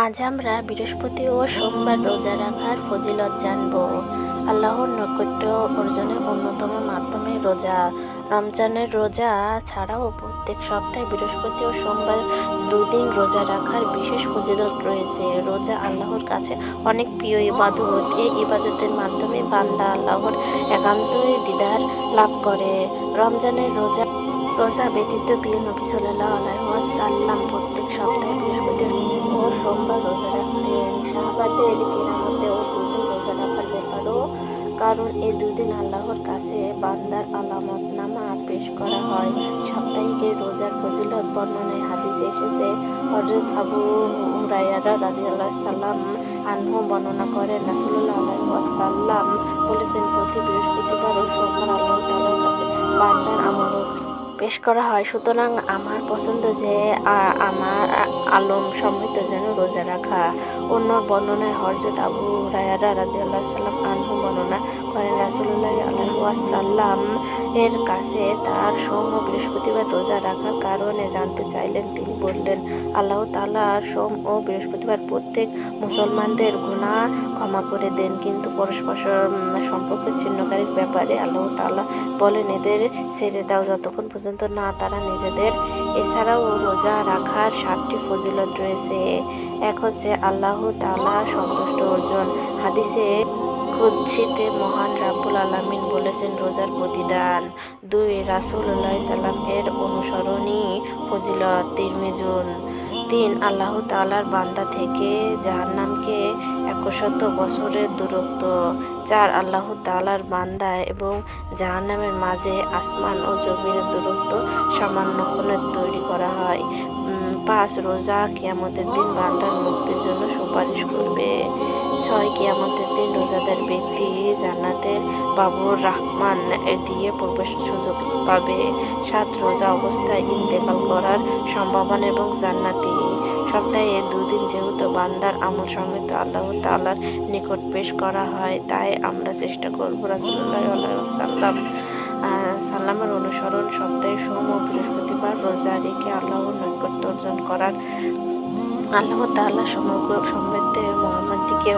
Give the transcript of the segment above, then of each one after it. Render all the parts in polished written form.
আজ আমরা বৃহস্পতি ও সোমবার রোজা রাখার ফজিলত জানব। আল্লাহর নৈকট্য অর্জনের অন্যতম মাধ্যমে রোজা। রমজানের রোজা ছাড়াও প্রত্যেক সপ্তাহে বৃহস্পতি ও সোমবার দুদিন রোজা রাখার বিশেষ ফজিলত রয়েছে। রোজা আল্লাহর কাছে অনেক প্রিয় ইবাদত। এই ইবাদতের মাধ্যমে বান্দা আল্লাহর একান্তই দিদার লাভ করে। রমজানের রোজা ব্যতীত প্রিয় নবী সাল্লাল্লাহু আলাইহি ওয়াসাল্লাম প্রত্যেক সপ্তাহে বৃহস্পতি ও সোমবার রোজা রাখতেন। সাহাবাদের কেরামতে ও দুদিন রোজা রাখার ব্যাপারও কারণ এই দুদিন আল্লাহর কাছে বান্দার আলামতনামা পেশ করা হয়। সাপ্তাহিক রোজার ফজিলত বর্ণনায় হাদিসে এসেছে। হযরত আবু হুরায়রা রাদিয়াল্লাহু সাল্লাম আনহু বর্ণনা করেন, রাসূলুল্লাহ আলাইহি ওয়াসাল্লাম বলেছেন, প্রতি বৃহস্পতিবার ও সোমবার আল্লাহ তাআলার কাছে বান্দার আমল পেশ করা হয়। সুতরাং আমার পছন্দ যে আমার আলম সমৃদ্ধ যেন রোজা রাখা। অন্য বর্ণনায় হযরত আবু হুরায়রা রাদিয়াল্লাহু সাল্লাম আনহু বর্ণনা করেন, রাসূলুল্লাহ আলাইহি ওয়াসাল্লাম এর কাছে তার সোম ও বৃহস্পতিবার রোজা রাখার কারণে জানতে চাইলেন। তিনি বললেন, আল্লাহ তাআলা সোম ও বৃহস্পতিবার প্রত্যেক মুসলমানদের গুনাহ ক্ষমা করে দেন, কিন্তু পরস্পর সম্পর্ক ছিন্নকারীর ব্যাপারে আল্লাহ তাআলা বলেন, এদের ছেড়ে দাও যতক্ষণ পর্যন্ত না তারা নিজেদের। এছাড়াও রোজা রাখার 7টি ফজিলত রয়েছে। এক হচ্ছে আল্লাহ তাআলা সন্তুষ্ট অর্জন। হাদিসে কুদসিতে মহান রাব্বুল আলামিন বলেছেন, রোজার প্রতিদান। 2 রাসূলুল্লাহ সাল্লাম এর অনুসরণী ফজিলত। তিরমিজুন। 3 আল্লাহ তাআলার বান্দা থেকে জাহান্নামকে 100 বছরের দূরত্ব। 4 আল্লাহ তাআলার বান্দা এবং জাহান্নামের মাঝে আসমান ও জমিনের দূরত্ব সামান্য ক্ষণে তৈরি করা হয়। 5 রোজা কিয়ামতের দিন বান্দার মুক্তির জন্য সুপারিশ করবে। 6 কিয়ামতের দিন রোজাদার ব্যক্তি জান্নাতের বাবুর রাহমান দিয়ে প্রবেশের সুযোগ পাবে। 7 রোজা অবস্থায় ইন্তেকাল করার সম্ভাবনা এবং জান্নাতি। সপ্তাহে 2 দিন যেহেতু বান্দার আমল সমৃদ্ধ আল্লাহ তাআলার নিকট পেশ করা হয়, তাই আমরা চেষ্টা করব রাসূলুল্লাহ সাল্লামের অনুসরণ, সপ্তাহে সোম ও বৃহস্পতিবার রোজা রেখে আল্লাহর নৈকট্য অর্জন করার। আল্লাহ তাআলা সমগ্র সম্মতে মুহাম্মাদকে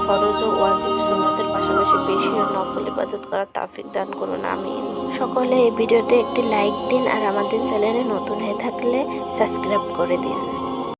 ফরজ ও ওয়াজিব সুন্নতের পাশাপাশি বেশি ও নফল ইবাদত করার তৌফিক দান করুন, আমিন। সকলে এই ভিডিওতে একটি লাইক দিন আর আমাদের চ্যানেলে নতুন হয়ে থাকলে সাবস্ক্রাইব করে দিন।